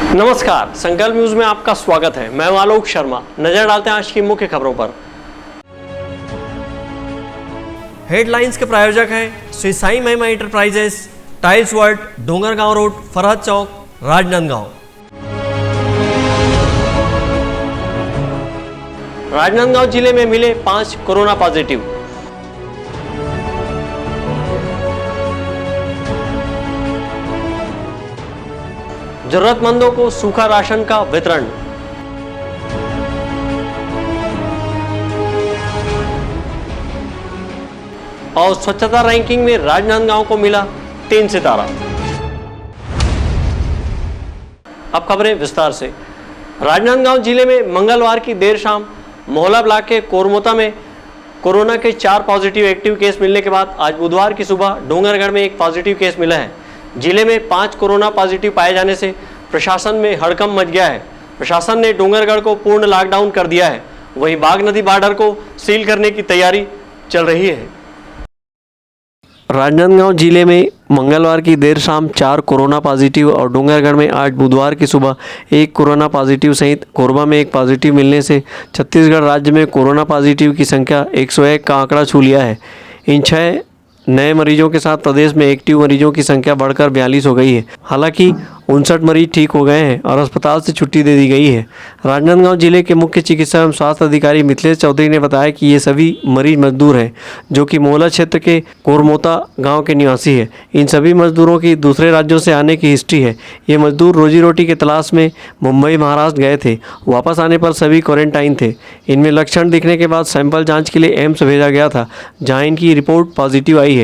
नमस्कार, संकल्प न्यूज में आपका स्वागत है। मैं हूं आलोक शर्मा। नजर डालते हैं आज की मुख्य खबरों पर। हेडलाइंस के प्रायोजक हैं Shri Sai Mahima Enterprises, Tiles World, Dongargaon Road, Farhad Chowk, Rajnandgaon. Rajnandgaon जिले में मिले 5 कोरोना पॉजिटिव। जरूरतमंदों को सूखा राशन का वितरण। और स्वच्छता रैंकिंग में राजनांदगांव को मिला 3 सितारा। अब खबरें विस्तार से। राजनांदगांव जिले में मंगलवार की देर शाम मोहल्ला ब्लॉक के कोरमोता में कोरोना के 4 पॉजिटिव एक्टिव केस मिलने के बाद आज बुधवार की सुबह डोंगरगढ़ में एक पॉजिटिव केस मिला है। जिले में 5 कोरोना पॉजिटिव पाए जाने से प्रशासन में हड़कंप मच गया है। प्रशासन ने डोंगरगढ़ को पूर्ण लॉकडाउन कर दिया है। वहीं बागनदी बॉर्डर को सील करने की तैयारी चल रही है। राजनांदगांव जिले में मंगलवार की देर शाम 4 कोरोना पॉजिटिव और डोंगरगढ़ में आज बुधवार की सुबह 1 कोरोना पॉजिटिव सहित कोरबा में 1 पॉजिटिव मिलने से छत्तीसगढ़ राज्य में कोरोना पॉजिटिव की संख्या 101 का आंकड़ा छू लिया है। इन 6 नए मरीजों के साथ प्रदेश में एक्टिव मरीजों की संख्या बढ़कर 42 हो गई है। हालांकि 59 मरीज ठीक हो गए हैं और अस्पताल से छुट्टी दे दी गई है। राजनांदगांव जिले के मुख्य चिकित्सा एवं स्वास्थ्य अधिकारी मिथिलेश चौधरी ने बताया कि ये सभी मरीज मजदूर हैं जो कि मोहल्ला क्षेत्र के कोरमोता गांव के निवासी है। इन सभी मजदूरों की दूसरे राज्यों से आने की हिस्ट्री है। ये मजदूर रोजी रोटी की तलाश में मुंबई महाराष्ट्र गए थे। वापस आने पर सभी क्वारंटाइन थे। इनमें लक्षण दिखने के बाद सैंपल जाँच के लिए एम्स भेजा गया था, जहाँ इनकी रिपोर्ट पॉजिटिव आई है।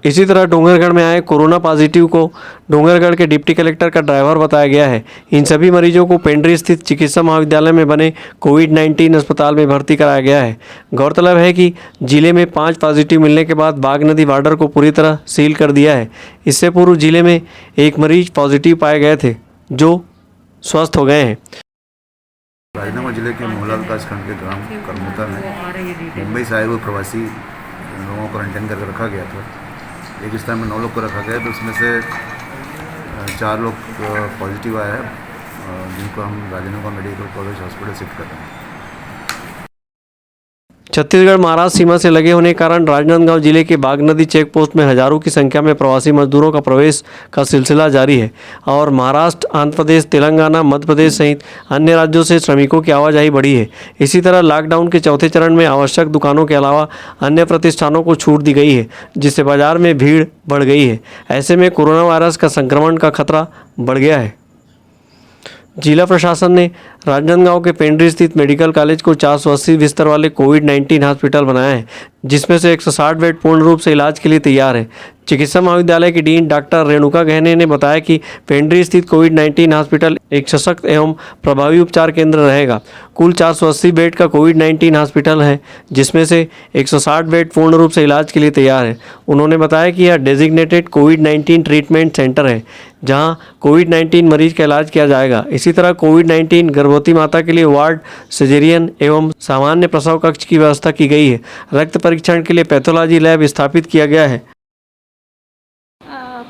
इसी तरह डोंगरगढ़ में आए कोरोना पॉजिटिव को डोंगरगढ़ के डिप्टी कलेक्टर का ड्राइवर बताया गया है। इन सभी मरीजों को पेंड्री स्थित चिकित्सा महाविद्यालय में बने कोविड-19 अस्पताल में भर्ती कराया गया है। गौरतलब है कि जिले में 5 पॉजिटिव मिलने के बाद बागनदी बॉर्डर को पूरी तरह सील कर दिया है। इससे पूर्व जिले में 1 मरीज पॉजिटिव पाए गए थे जो स्वस्थ हो गए हैं। राजनांदगांव जिले के मोहल्ला विकासखंड के ग्राम करमोता में मुंबई से आए हुए प्रवासी लोगों को क्वारंटाइन करके रखा गया था। एक स्थान में 9 लोग को रखा गया, तो उसमें से 4 लोग पॉजिटिव आया है, जिनको हम Rajnandgaon medical college hospital shift कर रहे हैं। छत्तीसगढ़ महाराष्ट्र सीमा से लगे होने के कारण राजनांदगांव जिले के बागनदी चेक पोस्ट में हजारों की संख्या में प्रवासी मजदूरों का प्रवेश का सिलसिला जारी है और महाराष्ट्र, आंध्र प्रदेश, तेलंगाना, मध्य प्रदेश सहित अन्य राज्यों से श्रमिकों की आवाजाही बढ़ी है। इसी तरह लॉकडाउन के चौथे चरण में आवश्यक दुकानों के अलावा अन्य प्रतिष्ठानों को छूट दी गई है, जिससे बाजार में भीड़ बढ़ गई है। ऐसे में कोरोना वायरस का संक्रमण का खतरा बढ़ गया है। जिला प्रशासन ने राजनांदगांव के पेंड्री स्थित मेडिकल कॉलेज को 480 बिस्तर वाले कोविड-19 हॉस्पिटल बनाया है, जिसमें से 160 बेड पूर्ण रूप से इलाज के लिए तैयार है। चिकित्सा महाविद्यालय की डीन डॉक्टर रेणुका गहने ने बताया कि पेंड्री स्थित कोविड-19 हॉस्पिटल एक सशक्त एवं प्रभावी उपचार केंद्र रहेगा। कुल 480 बेड का कोविड-19 हॉस्पिटल है, जिसमें से 160 बेड पूर्ण रूप से इलाज के लिए तैयार है। उन्होंने बताया कि यह डेजिग्नेटेड कोविड-19 ट्रीटमेंट सेंटर है, जहां कोविड-19 मरीज का इलाज किया जाएगा। इसी तरह कोविड-19 गर्भवती माता के लिए वार्ड, सिजेरियन एवं सामान्य प्रसव कक्ष की व्यवस्था की गई है। रक्त परीक्षण के लिए पैथोलॉजी लैब स्थापित किया गया है।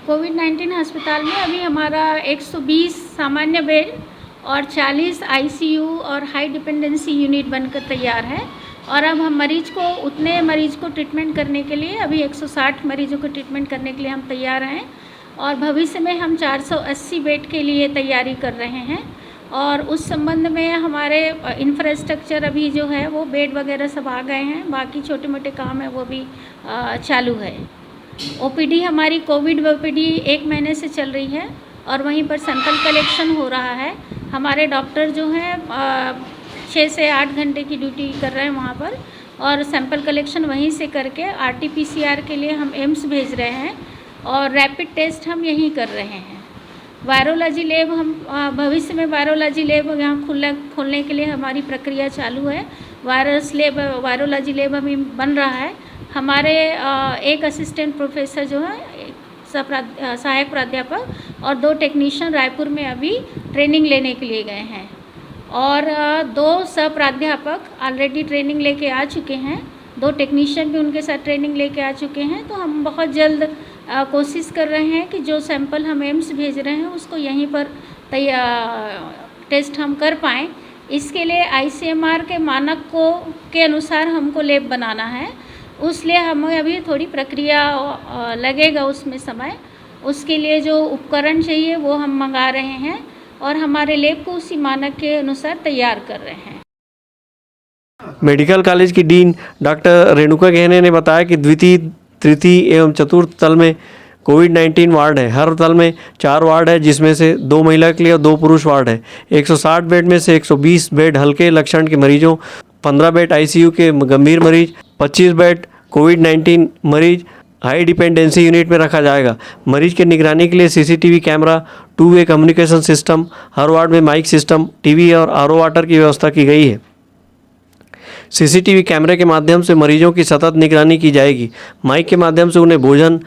कोविड-19 अस्पताल में अभी हमारा 120 सामान्य बेड और 40 आईसीयू और हाई डिपेंडेंसी यूनिट बनकर तैयार है। और अब हम उतने मरीज को ट्रीटमेंट करने के लिए अभी 160 मरीजों को ट्रीटमेंट करने के लिए हम तैयार हैं। और भविष्य में हम 480 बेड के लिए तैयारी कर रहे हैं। और उस संबंध में हमारे इंफ्रास्ट्रक्चर अभी जो है वो बेड वगैरह सब आ गए हैं। बाकी छोटे मोटे काम है वो भी चालू है। ओपीडी हमारी कोविड ओपीडी 1 महीने से चल रही है और वहीं पर सैंपल कलेक्शन हो रहा है। हमारे डॉक्टर जो हैं 6 से 8 घंटे की ड्यूटी कर रहे हैं वहाँ पर, और सैंपल कलेक्शन वहीं से करके RT-PCR के लिए हम एम्स भेज रहे हैं और रैपिड टेस्ट हम यहीं कर रहे हैं। वायरोलॉजी लैब हम भविष्य में वायरोलॉजी लैब यहाँ खोलने के लिए हमारी प्रक्रिया चालू है। वायरोलॉजी लैब अभी बन रहा है। हमारे एक असिस्टेंट प्रोफेसर जो है, सहायक प्राध्यापक और 2 टेक्नीशियन रायपुर में अभी ट्रेनिंग लेने के लिए गए हैं और 2 सह प्राध्यापक ऑलरेडी ट्रेनिंग लेके आ चुके हैं। 2 टेक्नीशियन भी उनके साथ ट्रेनिंग लेके आ चुके हैं। तो हम बहुत जल्द कोशिश कर रहे हैं कि जो सैंपल हम एम्स भेज रहे हैं उसको यहीं पर टेस्ट हम कर पाएँ, इसके लिए ICMR के मानक के अनुसार हमको लैब बनाना है। उसलिए हमें अभी थोड़ी प्रक्रिया लगेगा, उसमें समय। उसके लिए जो उपकरण चाहिए वो हम मंगा रहे हैं और हमारे लैब को उसी मानक के अनुसार तैयार कर रहे हैं। मेडिकल कॉलेज की डीन डॉक्टर रेणुका गहने ने बताया कि द्वितीय, तृतीय एवं चतुर्थ तल में कोविड-19 वार्ड है। हर तल में 4 वार्ड है, जिसमें से 2 महिला के लिए और 2 पुरुष वार्ड है। 160 बेड में से 120 बेड हल्के लक्षण के मरीजों, 15 बेड ICU के गंभीर मरीज, 25 बेड कोविड-19 मरीज हाई डिपेंडेंसी यूनिट में रखा जाएगा। मरीज की निगरानी के लिए CCTV camera, 2 way communication system, हर वार्ड में माइक सिस्टम, टीवी और RO वाटर की व्यवस्था की गई है। CCTV कैमरे के माध्यम से मरीजों की सतत निगरानी की जाएगी। माइक के माध्यम से उन्हें भोजन,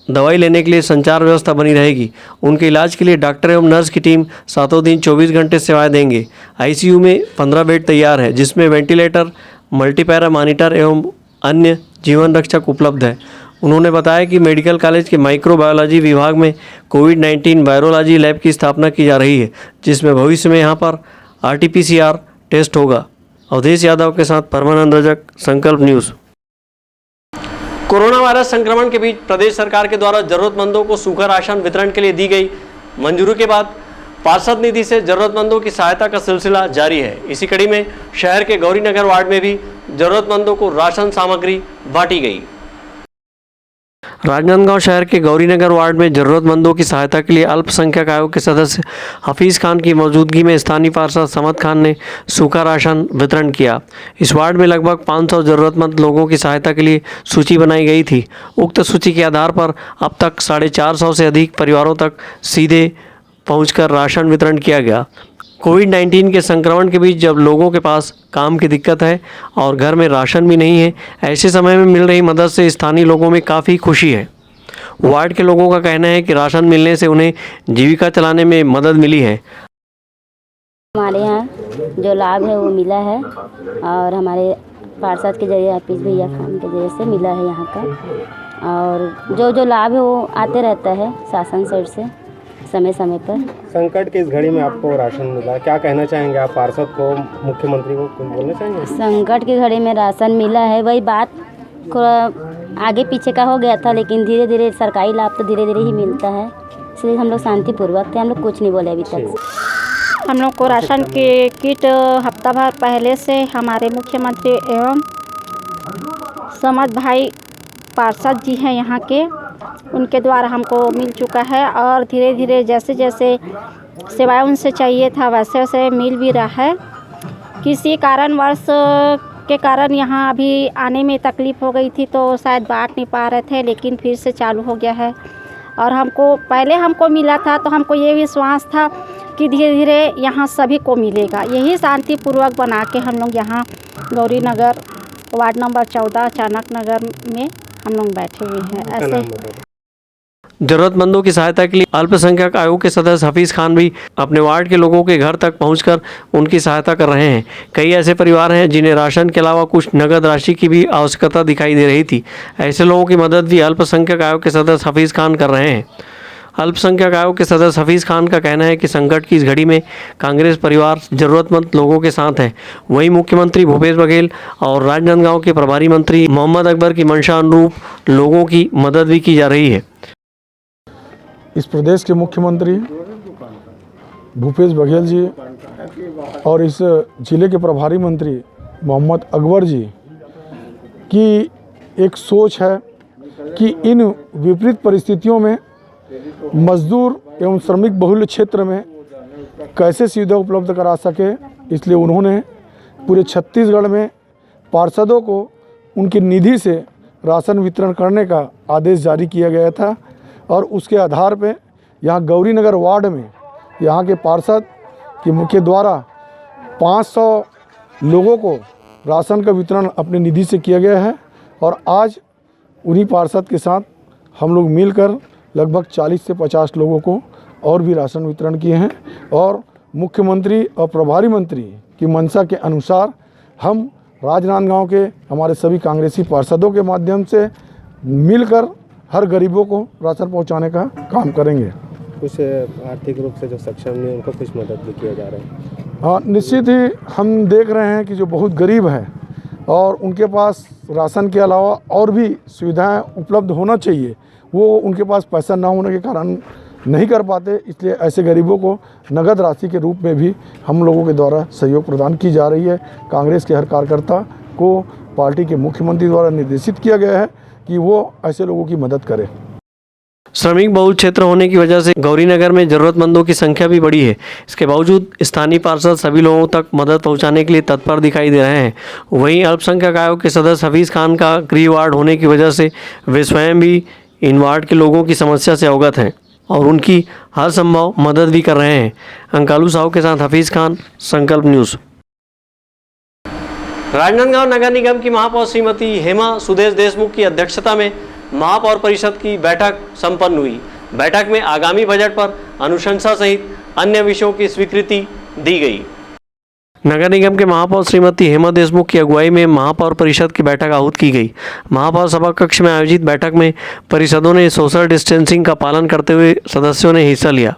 दवाई लेने के लिए संचार व्यवस्था बनी रहेगी। उनके इलाज के लिए डॉक्टर एवं नर्स की टीम सातों दिन 24 घंटे सेवाएं देंगे। ICU में 15 बेड तैयार है, जिसमें वेंटिलेटर, मल्टीपैरा मॉनिटर एवं अन्य जीवन रक्षक उपलब्ध है। उन्होंने बताया कि मेडिकल कॉलेज के माइक्रोबायोलॉजी विभाग में कोविड-19 वायरोलॉजी लैब की स्थापना की जा रही है, जिसमें भविष्य में यहाँ पर RT-PCR टेस्ट होगा। अवधेश यादव के साथ परमानंद रजक, संकल्प न्यूज़। कोरोना वायरस संक्रमण के बीच प्रदेश सरकार के द्वारा जरूरतमंदों को सूखा राशन वितरण के लिए दी गई मंजूरी के बाद पार्षद निधि से जरूरतमंदों की सहायता का सिलसिला जारी है। इसी कड़ी में शहर के गौरीनगर वार्ड में भी जरूरतमंदों को राशन सामग्री बांटी गई। राजनांदगांव शहर के गौरीनगर वार्ड में जरूरतमंदों की सहायता के लिए अल्पसंख्यक आयोग के सदस्य हफीज़ खान की मौजूदगी में स्थानीय पार्षद समद खान ने सूखा राशन वितरण किया। इस वार्ड में लगभग 500 जरूरतमंद लोगों की सहायता के लिए सूची बनाई गई थी। उक्त सूची के आधार पर अब तक 450 से अधिक परिवारों तक सीधे पहुंचकर राशन वितरण किया गया। कोविड-19 के संक्रमण के बीच जब लोगों के पास काम की दिक्कत है और घर में राशन भी नहीं है, ऐसे समय में मिल रही मदद से स्थानीय लोगों में काफ़ी खुशी है। वार्ड के लोगों का कहना है कि राशन मिलने से उन्हें जीविका चलाने में मदद मिली है। हमारे यहाँ जो लाभ है वो मिला है और हमारे पार्षद के जरिए हफीज़ भैया खान के जरिए से मिला है यहाँ का। और जो लाभ है वो आते रहता है शासन साइड से समय समय पर। संकट की इस घड़ी में आपको राशन मिला, क्या कहना चाहेंगे आप पार्षद को, मुख्यमंत्री को कुछ बोलना चाहेंगे? संकट की घड़ी में राशन मिला है, वही बात थोड़ा आगे पीछे का हो गया था, लेकिन धीरे धीरे सरकारी लाभ तो धीरे धीरे ही मिलता है, इसलिए हम लोग शांतिपूर्वक थे, हम लोग कुछ नहीं बोले अभी तक। हम लोग को राशन की किट हफ्ता भर पहले से हमारे मुख्यमंत्री एवं समद भाई पार्षद जी हैं यहाँ के, उनके द्वारा हमको मिल चुका है और धीरे धीरे जैसे जैसे सेवाएं उनसे चाहिए था वैसे वैसे मिल भी रहा है। किसी कारणवश के कारण यहाँ अभी आने में तकलीफ़ हो गई थी तो शायद बांट नहीं पा रहे थे, लेकिन फिर से चालू हो गया है और हमको मिला था तो हमको ये विश्वास था कि धीरे धीरे यहाँ सभी को मिलेगा। यही शांतिपूर्वक बना के हम लोग यहाँ गौरीनगर वार्ड नंबर 14 चाणक नगर में हम लोग बैठे हुए हैं। ऐसे जरूरतमंदों की सहायता के लिए अल्पसंख्यक आयोग के सदस्य हफीज़ खान भी अपने वार्ड के लोगों के घर तक पहुंचकर उनकी सहायता कर रहे हैं। कई ऐसे परिवार हैं जिन्हें राशन के अलावा कुछ नगद राशि की भी आवश्यकता दिखाई दे रही थी। ऐसे लोगों की मदद भी अल्पसंख्यक आयोग के सदस्य हफीज़ खान कर रहे हैं। अल्पसंख्यक आयोग के सदस्य हफीज़ खान का कहना है कि संकट की इस घड़ी में कांग्रेस परिवार जरूरतमंद लोगों के साथ है। वहीं मुख्यमंत्री भूपेश बघेल और राजनांदगांव के प्रभारी मंत्री मोहम्मद अकबर की मंशा अनुरूप लोगों की मदद भी की जा रही है। इस प्रदेश के मुख्यमंत्री भूपेश बघेल जी और इस ज़िले के प्रभारी मंत्री मोहम्मद अकबर जी की एक सोच है कि इन विपरीत परिस्थितियों में मजदूर एवं श्रमिक बहुल क्षेत्र में कैसे सुविधा उपलब्ध करा सके, इसलिए उन्होंने पूरे छत्तीसगढ़ में पार्षदों को उनकी निधि से राशन वितरण करने का आदेश जारी किया गया था और उसके आधार पे यहाँ गौरीनगर वार्ड में यहाँ के पार्षद के मुख्य द्वारा 500 लोगों को राशन का वितरण अपनी निधि से किया गया है और आज उन्हीं पार्षद के साथ हम लोग मिलकर लगभग 40 से 50 लोगों को और भी राशन वितरण किए हैं और मुख्यमंत्री और प्रभारी मंत्री की मंशा के अनुसार हम राजनांदगांव के हमारे सभी कांग्रेसी पार्षदों के माध्यम से मिलकर हर गरीबों को राशन पहुंचाने का काम करेंगे। कुछ आर्थिक रूप से जो सक्षम नहीं उनको कुछ मदद भी किया जा रहा है। हाँ, निश्चित ही हम देख रहे हैं कि जो बहुत गरीब हैं और उनके पास राशन के अलावा और भी सुविधाएं उपलब्ध होना चाहिए, वो उनके पास पैसा ना होने के कारण नहीं कर पाते, इसलिए ऐसे गरीबों को नगद राशि के रूप में भी हम लोगों के द्वारा सहयोग प्रदान की जा रही है। कांग्रेस के हर कार्यकर्ता को पार्टी के मुख्यमंत्री द्वारा निर्देशित किया गया है कि वो ऐसे लोगों की मदद करें। श्रमिक बहुल क्षेत्र होने की वजह से गौरीनगर में जरूरतमंदों की संख्या भी बढ़ी है। इसके बावजूद स्थानीय पार्षद सभी लोगों तक मदद पहुंचाने के लिए तत्पर दिखाई दे रहे हैं। वहीं अल्पसंख्यक आयोग के सदस्य हफीज़ खान का गृह वार्ड होने की वजह से वे स्वयं भी इन वार्ड के लोगों की समस्या से अवगत हैं और उनकी हर संभव मदद भी कर रहे हैं। अंकालू साहू के साथ हफीज़ खान, संकल्प न्यूज़। राजनांदगांव नगर निगम की महापौर श्रीमती हेमा सुदेश देशमुख की अध्यक्षता में महापौर परिषद की बैठक संपन्न हुई। बैठक में आगामी बजट पर अनुशंसा सहित अन्य विषयों की स्वीकृति दी गई। नगर निगम के महापौर श्रीमती हेमा देशमुख की अगुवाई में महापौर परिषद की बैठक आहूत की गई। महापौर सभा कक्ष में आयोजित बैठक में परिषदों ने सोशल डिस्टेंसिंग का पालन करते हुए सदस्यों ने हिस्सा लिया।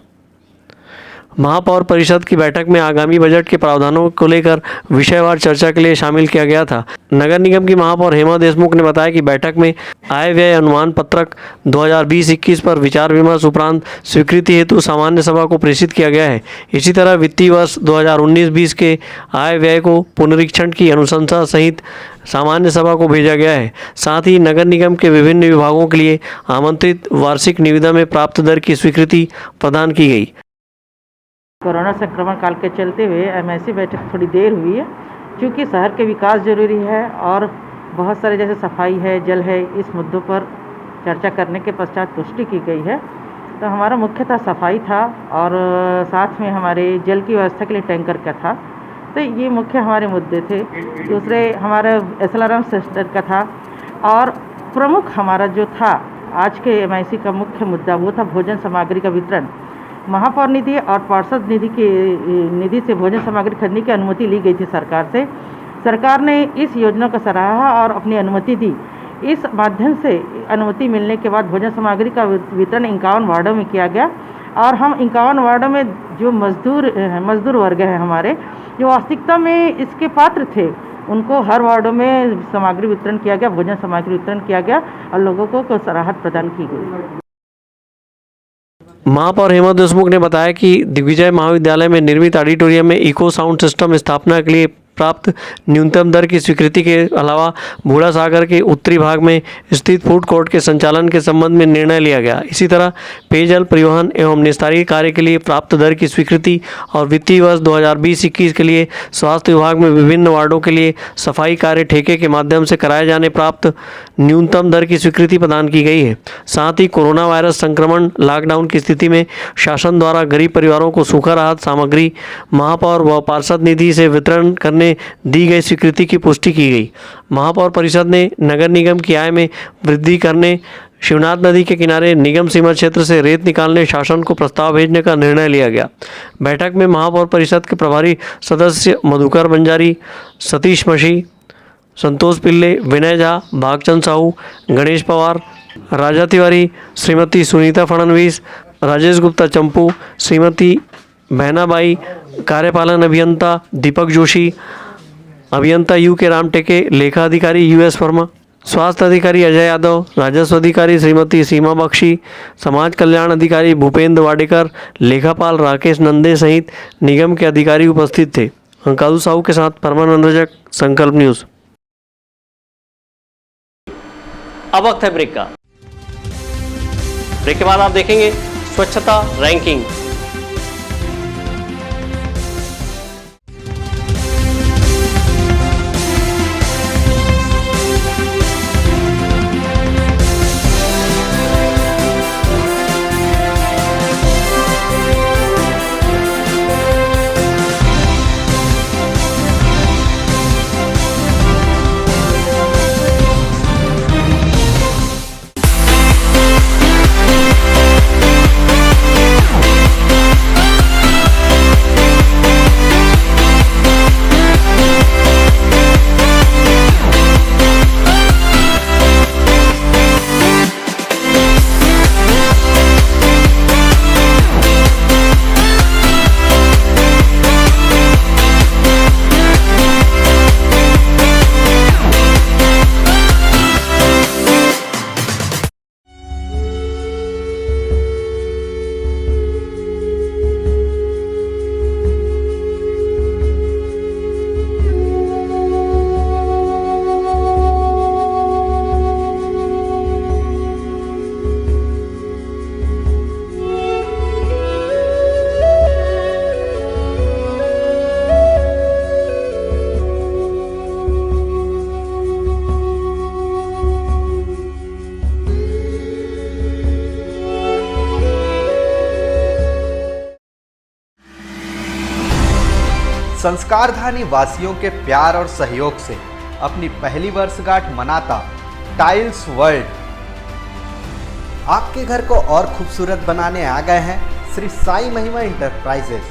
महापौर परिषद की बैठक में आगामी बजट के प्रावधानों को लेकर विषयवार चर्चा के लिए शामिल किया गया था। नगर निगम की महापौर हेमा देशमुख ने बताया कि बैठक में आय व्यय अनुमान पत्रक 2020-21 पर विचार विमर्श उपरांत स्वीकृति हेतु सामान्य सभा को प्रेषित किया गया है। इसी तरह वित्तीय वर्ष 2019-20 के आय व्यय को पुनरीक्षण की अनुशंसा सहित सामान्य सभा को भेजा गया है। साथ ही नगर निगम के विभिन्न विभागों के लिए आमंत्रित वार्षिक निविदा में प्राप्त दर की स्वीकृति प्रदान की गई। कोरोना संक्रमण काल के चलते हुए एमआईसी बैठक थोड़ी देर हुई है, क्योंकि शहर के विकास जरूरी है और बहुत सारे जैसे सफाई है, जल है, इस मुद्दों पर चर्चा करने के पश्चात पुष्टि की गई है। तो हमारा मुख्यतः सफाई था और साथ में हमारे जल की व्यवस्था के लिए टैंकर का था। तो ये मुख्य हमारे मुद्दे थे। दूसरे हमारा एसएलआरएम सिस्टम का था और प्रमुख हमारा जो था आज के एमआईसी का मुख्य मुद्दा वो था भोजन सामग्री का वितरण। महापौर निधि और पार्षद निधि से भोजन सामग्री खरीदने की अनुमति ली गई थी सरकार से। सरकार ने इस योजना को सराहा और अपनी अनुमति दी। इस माध्यम से अनुमति मिलने के बाद भोजन सामग्री का वितरण 51 वार्डों में किया गया और हम 51 वार्डों में जो मजदूर वर्ग है हमारे, जो वास्तविकता में इसके पात्र थे, उनको हर वार्डों में सामग्री वितरण किया गया, भोजन सामग्री वितरण किया गया और लोगों को राहत प्रदान की गई। महापौर हेमा देशमुख ने बताया कि दिग्विजय महाविद्यालय में निर्मित ऑडिटोरियम में इको साउंड सिस्टम स्थापना के लिए प्राप्त न्यूनतम दर की स्वीकृति के अलावा बूढ़ा सागर के उत्तरी भाग में स्थित फूड कोर्ट के संचालन के संबंध में निर्णय लिया गया। इसी तरह पेयजल, परिवहन एवं निस्तारी कार्य के लिए प्राप्त दर की स्वीकृति और वित्तीय वर्ष 2020-21 के लिए स्वास्थ्य विभाग में विभिन्न वार्डों के लिए सफाई कार्य ठेके के माध्यम से कराए जाने प्राप्त न्यूनतम दर की स्वीकृति प्रदान की गई है। साथ ही कोरोना वायरस संक्रमण लॉकडाउन की स्थिति में शासन द्वारा गरीब परिवारों को सूखा राहत सामग्री महापौर व पार्षद निधि से वितरण करने दी गई स्वीकृति की पुष्टि की गई। महापौर परिषद ने नगर निगम की आय में वृद्धि करने, शिवनाथ नदी के किनारे निगम सीमा क्षेत्र से रेत निकालने शासन को प्रस्ताव भेजने का निर्णय लिया गया। बैठक में महापौर परिषद के प्रभारी सदस्य मधुकर बंजारी, सतीश मशी, संतोष पिल्ले, विनय झा, भागचंद साहू, गणेश पवार, राजा तिवारी, श्रीमती सुनीता फडणवीस, राजेश गुप्ता चंपू, श्रीमती बहनाबाई, कार्यपालन अभियंता दीपक जोशी, अभियंता U.K. रामटेके, लेखा अधिकारी US वर्मा, स्वास्थ्य अधिकारी अजय यादव, राजस्व अधिकारी श्रीमती सीमा बख्शी, समाज कल्याण अधिकारी भूपेंद्र वाडेकर, लेखापाल राकेश नंदे सहित निगम के अधिकारी उपस्थित थे। अंकालू साहू के साथ परमानंद रजक, संकल्प न्यूज़। अब वक्त है ब्रेक का। ब्रेक के बाद आप देखेंगे स्वच्छता रैंकिंग। संस्कारधानी वासियों के प्यार और सहयोग से अपनी पहली वर्षगांठ मनाता टाइल्स वर्ल्ड आपके घर को और खूबसूरत बनाने आ गए हैं Shri Sai Mahima Enterprises.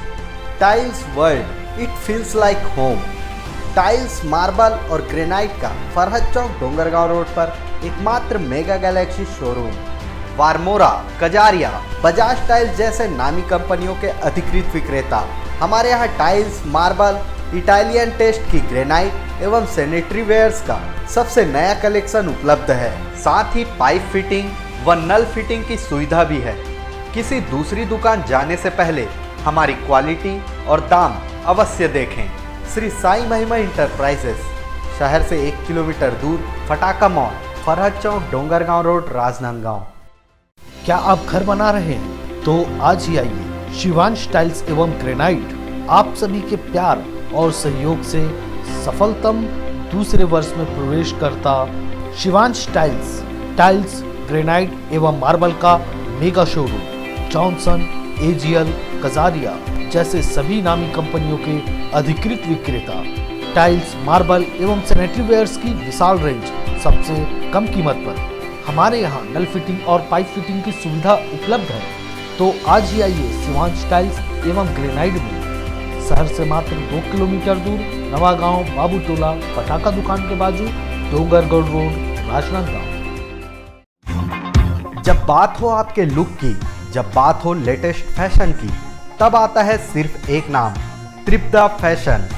Tiles World, it feels like home. Tiles, marble और ग्रेनाइट का फरहद चौक डोंगरगांव रोड पर एकमात्र mega galaxy showroom. Varmora, Kajaria, Bajaj tiles जैसे नामी कंपनियों के अधिकृत विक्रेता। हमारे यहाँ टाइल्स, मार्बल, इटालियन टेस्ट की ग्रेनाइट एवं सैनिटरी वेयर्स का सबसे नया कलेक्शन उपलब्ध है। साथ ही पाइप फिटिंग व नल फिटिंग की सुविधा भी है। किसी दूसरी दुकान जाने से पहले हमारी क्वालिटी और दाम अवश्य देखें। श्री साई महिमा इंटरप्राइजेस, शहर से 1 किलोमीटर दूर, फटाका मॉल, फरहद चौक, डोंगरगांव रोड, राजनांदगांव। क्या आप घर बना रहे हैं तो आज ही आइए। शिवांश टाइल्स एवं ग्रेनाइट आप सभी के प्यार और सहयोग से सफलतम दूसरे वर्ष में प्रवेश करता शिवांश टाइल्स, ग्रेनाइट एवं मार्बल का mega showroom Johnson, AGL, Kajaria जैसे सभी नामी कंपनियों के अधिकृत विक्रेता। टाइल्स, मार्बल एवं सैनिटरी वेयर्स की विशाल रेंज सबसे कम कीमत पर। हमारे यहाँ नल फिटिंग और पाइप फिटिंग की सुविधा उपलब्ध है। तो आज ही आइए शिवांश टाइल्स एवं ग्रेनाइट में। शहर से मात्र 2 किलोमीटर दूर, नवागांव, बाबूटोला, पटाखा दुकान के बाजू, डोंगरगढ़ रोड, राजनांदगांव। जब बात हो आपके लुक की, जब बात हो लेटेस्ट फैशन की, तब आता है सिर्फ एक नाम, त्रिपदा फैशन।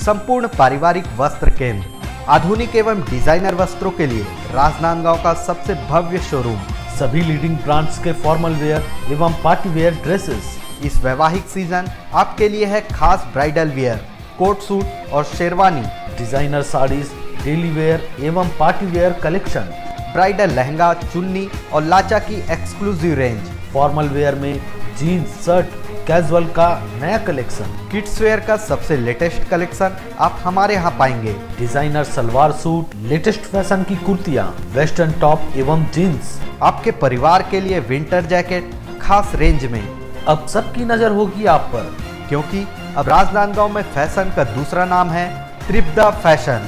संपूर्ण पारिवारिक वस्त्र केंद्र, आधुनिक एवं डिजाइनर वस्त्रों के लिए राजनांदगांव का सबसे भव्य शोरूम। सभी लीडिंग ब्रांड्स के फॉर्मल वेयर एवं पार्टी वेयर ड्रेसेस। इस वैवाहिक सीजन आपके लिए है खास ब्राइडल वेयर, कोट सूट और sherwani, designer saris, daily wear एवं party wear collection, bridal lehenga, चुन्नी और लाचा की एक्सक्लूसिव रेंज, फॉर्मल वेयर में जीन्स, शर्ट, कैजुअल का नया कलेक्शन, किड्स वेयर का सबसे लेटेस्ट कलेक्शन आप हमारे यहाँ पाएंगे। Designer salwar suit, latest fashion की कुर्तियाँ, वेस्टर्न टॉप एवं जीन्स, आपके परिवार के लिए विंटर जैकेट खास रेंज में। अब सबकी नजर होगी आप पर, क्योंकि अब राजनांदगांव में फैशन का दूसरा नाम है त्रिपदा फैशन,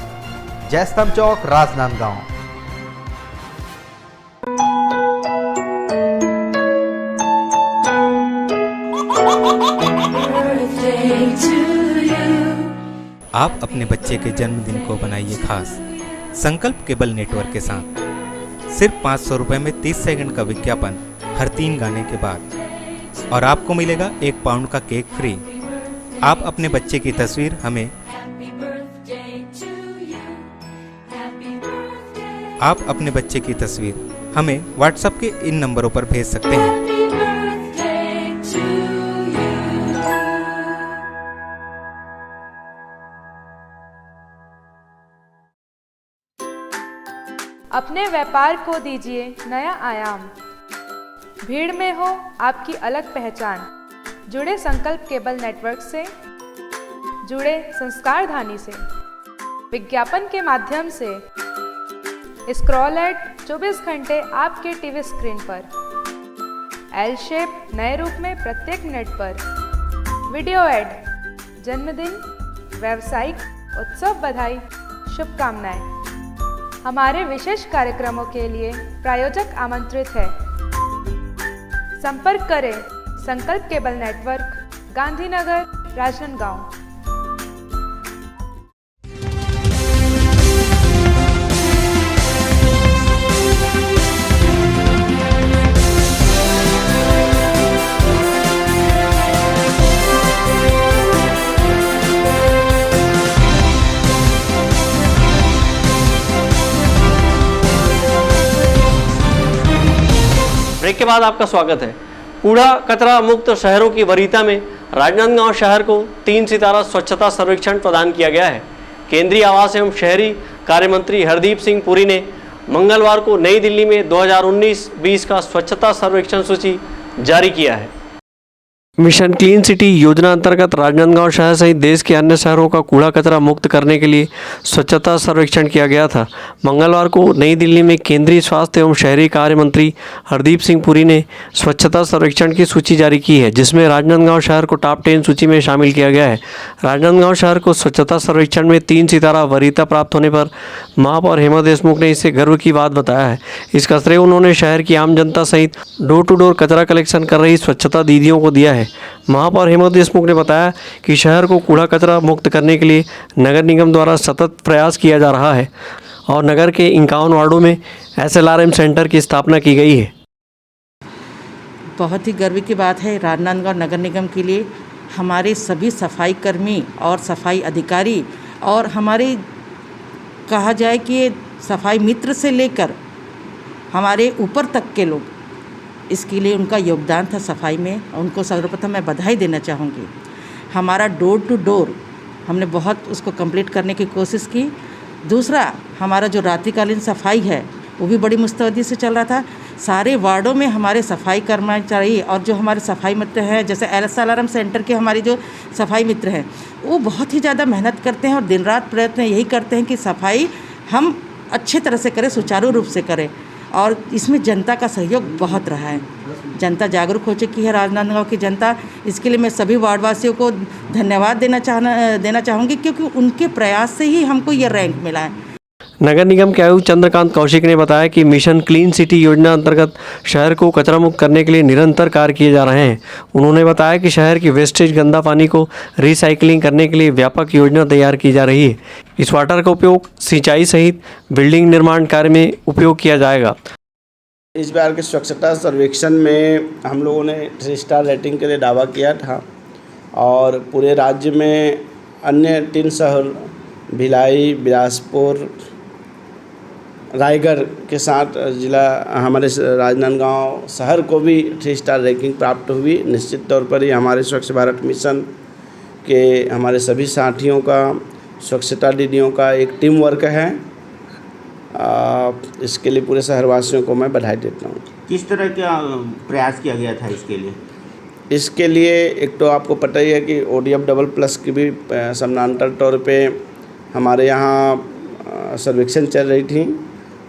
जयस्तंभ चौक, राजनांदगांव। आप अपने बच्चे के जन्मदिन को बनाइए खास संकल्प केबल नेटवर्क के साथ। सिर्फ 500 रुपये में 30 सेकंड का विज्ञापन हर 3 गाने के बाद और आपको मिलेगा 1 पाउंड का केक फ्री। आप अपने बच्चे की तस्वीर हमें व्हाट्सएप के इन नंबरों पर भेज सकते हैं। अपने व्यापार को दीजिए नया आयाम। भीड़ में हो आपकी अलग पहचान। जुड़े संकल्प केबल नेटवर्क से, जुड़े संस्कारधानी से। विज्ञापन के माध्यम से स्क्रॉल एड 24 घंटे आपके टीवी स्क्रीन पर। एल शेप नए रूप में प्रत्येक मिनट पर। वीडियो एड, जन्मदिन, व्यावसायिक उत्सव बधाई, शुभकामनाएं। हमारे विशेष कार्यक्रमों के लिए प्रायोजक आमंत्रित है। संपर्क करें Sankalp cable network, Gandhinagar, Rajnandgaon. Break के बाद आपका स्वागत है। कूड़ा कचरा मुक्त शहरों की वरीयता में राजनांदगांव शहर को 3 सितारा स्वच्छता सर्वेक्षण प्रदान किया गया है। केंद्रीय आवास एवं शहरी कार्य मंत्री हरदीप सिंह पुरी ने मंगलवार को नई दिल्ली में 2019-20 का स्वच्छता सर्वेक्षण सूची जारी किया है। मिशन क्लीन सिटी योजना अंतर्गत राजनांदगांव शहर सहित देश के अन्य शहरों का कूड़ा कचरा मुक्त करने के लिए स्वच्छता सर्वेक्षण किया गया था। मंगलवार को नई दिल्ली में केंद्रीय स्वास्थ्य एवं शहरी कार्य मंत्री हरदीप सिंह पुरी ने स्वच्छता सर्वेक्षण की सूची जारी की है, जिसमें राजनांदगांव शहर को टॉप 10 सूची में शामिल किया गया है। राजनांदगांव शहर को स्वच्छता सर्वेक्षण में 3 सितारा वरीयता प्राप्त होने पर महापौर हेमा देशमुख ने इसे गर्व की बात बताया है। इसका श्रेय उन्होंने शहर की आम जनता सहित डोर टू डोर कचरा कलेक्शन कर रही स्वच्छता दीदियों को दिया है। महापौर हेमा देशमुख ने बताया कि शहर को कूड़ा कचरा मुक्त करने के लिए नगर निगम द्वारा सतत प्रयास किया जा रहा है और नगर के 51 वार्डों में SLRM सेंटर की स्थापना की गई है। बहुत ही गर्व की बात है राजनांदगांव नगर निगम के लिए। हमारे सभी सफाई कर्मी और सफाई अधिकारी और हमारे कहा जाए कि सफाई मित्र से लेकर हमारे ऊपर तक के लोग, इसके लिए उनका योगदान था सफाई में। उनको सर्वप्रथम मैं बधाई देना चाहूँगी। हमारा डोर टू डोर हमने बहुत उसको कंप्लीट करने की कोशिश की। दूसरा, हमारा जो रात्रिकालीन सफाई है वो भी बड़ी मुस्तैदी से चल रहा था। सारे वार्डों में हमारे सफाई कर्मचारी और जो हमारे सफाई मित्र हैं, जैसे SLRM सेंटर के हमारे जो सफाई मित्र हैं, वो बहुत ही ज़्यादा मेहनत करते हैं और दिन रात प्रयत्न यही करते हैं कि सफाई हम अच्छे तरह से करें, सुचारू रूप से करें। और इसमें जनता का सहयोग बहुत रहा है। जनता जागरूक हो चुकी है, राजनांदगांव की जनता। इसके लिए मैं सभी वार्डवासियों को धन्यवाद देना चाहूँगी, क्योंकि उनके प्रयास से ही हमको ये रैंक मिला है। नगर निगम के आयुक्त चंद्रकांत कौशिक ने बताया कि मिशन क्लीन सिटी योजना अंतर्गत शहर को कचरा मुक्त करने के लिए निरंतर कार्य किए जा रहे हैं। उन्होंने बताया कि शहर की वेस्टेज गंदा पानी को रिसाइकलिंग करने के लिए व्यापक योजना तैयार की जा रही है। इस वाटर का उपयोग सिंचाई सहित बिल्डिंग निर्माण कार्य में उपयोग किया जाएगा। इस बार के स्वच्छता सर्वेक्षण में हम लोगों ने 3 स्टार रेटिंग के लिए दावा किया था और पूरे राज्य में अन्य 3 शहर भिलाई, बिलासपुर, रायगढ़ के साथ जिला हमारे राजनांदगांव शहर को भी 3 स्टार रैंकिंग प्राप्त हुई। निश्चित तौर पर ये हमारे स्वच्छ भारत मिशन के हमारे सभी साथियों का, स्वच्छता दीदियों का एक टीम वर्क है। इसके लिए पूरे शहरवासियों को मैं बधाई देता हूँ। किस तरह का प्रयास किया गया था इसके लिए? इसके लिए एक तो आपको पता ही है कि ODF++ की भी समानांतर तौर पे हमारे यहाँ सर्वेक्षण चल रही थी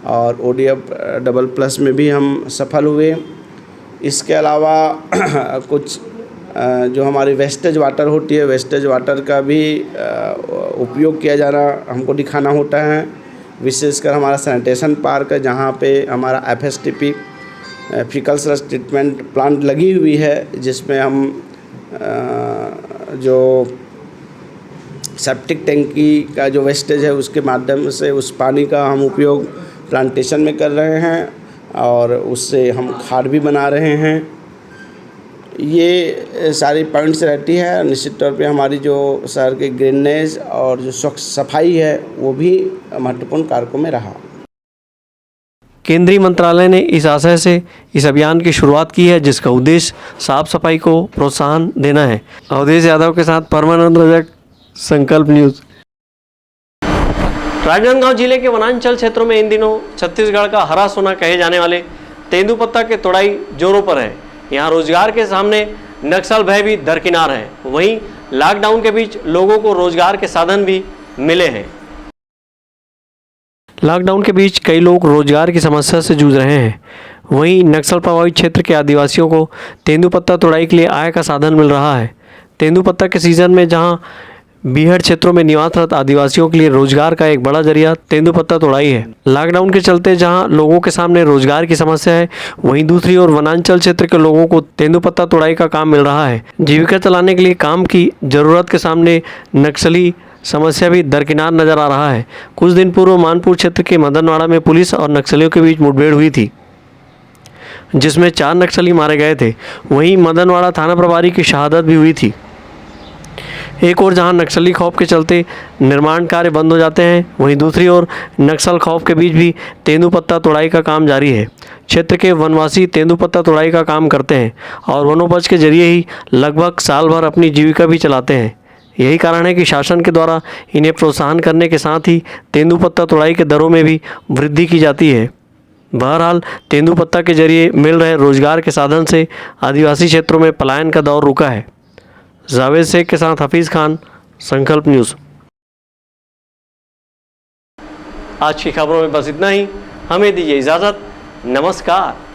और ODF++ में भी हम सफल हुए। इसके अलावा कुछ जो हमारी वेस्टेज वाटर होती है, वेस्टेज वाटर का भी उपयोग किया जाना हमको दिखाना होता है। विशेषकर हमारा सैनिटेशन पार्क है, जहाँ पे हमारा FSTP faecal sludge treatment plant लगी हुई है, जिसमें हम जो सेप्टिक टैंकी का जो वेस्टेज है उसके माध्यम से उस पानी का हम उपयोग प्लांटेशन में कर रहे हैं और उससे हम खाद भी बना रहे हैं। ये सारी पॉइंट्स रहती है। निश्चित तौर पे हमारी जो शहर के ग्रीनेज और जो स्वच्छ सफाई है वो भी महत्वपूर्ण कारकों में रहा। केंद्रीय मंत्रालय ने इस आशय से इस अभियान की शुरुआत की है, जिसका उद्देश्य साफ सफाई को प्रोत्साहन देना है। अवधेश यादव के साथ परमानंद रजक, संकल्प न्यूज़। राजनांदगांव जिले के वनांचल क्षेत्रों में इन दिनों छत्तीसगढ़ का हरा सोना कहे जाने वाले तेंदुपत्ता की तोड़ाई जोरों पर है। यहाँ रोजगार के सामने नक्सल भय भी दरकिनार है। वहीं लॉकडाउन के बीच लोगों को रोजगार के साधन भी मिले हैं। लॉकडाउन के बीच कई लोग रोजगार की समस्या से जूझ रहे हैं। वहीं नक्सल प्रभावित क्षेत्र के आदिवासियों को तेंदुपत्ता तोड़ाई के लिए आय का साधन मिल रहा है। तेंदुपत्ता के सीजन में जहां बीहड़ क्षेत्रों में निवासरत आदिवासियों के लिए रोजगार का एक बड़ा जरिया तेंदुपत्ता तोड़ाई है। लॉकडाउन के चलते जहां लोगों के सामने रोजगार की समस्या है, वहीं दूसरी ओर वनांचल क्षेत्र के लोगों को तेंदुपत्ता तोड़ाई का काम मिल रहा है। जीविका चलाने के लिए काम की जरूरत के सामने नक्सली समस्या भी दरकिनार नजर आ रहा है। कुछ दिन पूर्व मानपुर क्षेत्र के मदनवाड़ा में पुलिस और नक्सलियों के बीच मुठभेड़ हुई थी, जिसमें 4 नक्सली मारे गए थे। वहीं मदनवाड़ा थाना प्रभारी की शहादत भी हुई थी। एक ओर जहां नक्सली खौफ के चलते निर्माण कार्य बंद हो जाते हैं, वहीं दूसरी ओर नक्सल खौफ के बीच भी तेंदुपत्ता तोड़ाई का काम जारी है। क्षेत्र के वनवासी तेंदुपत्ता तोड़ाई का काम करते हैं और वनोपज के जरिए ही लगभग साल भर अपनी जीविका भी चलाते हैं। यही कारण है कि शासन के द्वारा इन्हें प्रोत्साहन करने के साथ ही तेंदुपत्ता तोड़ाई के दरों में भी वृद्धि की जाती है। बहरहाल तेंदुपत्ता के जरिए मिल रहे रोजगार के साधन से आदिवासी क्षेत्रों में पलायन का दौर रुका है। जावेद शेख के साथ हफीज़ खान, संकल्प न्यूज़। आज की खबरों में बस इतना ही। हमें दीजिए इजाज़त। नमस्कार।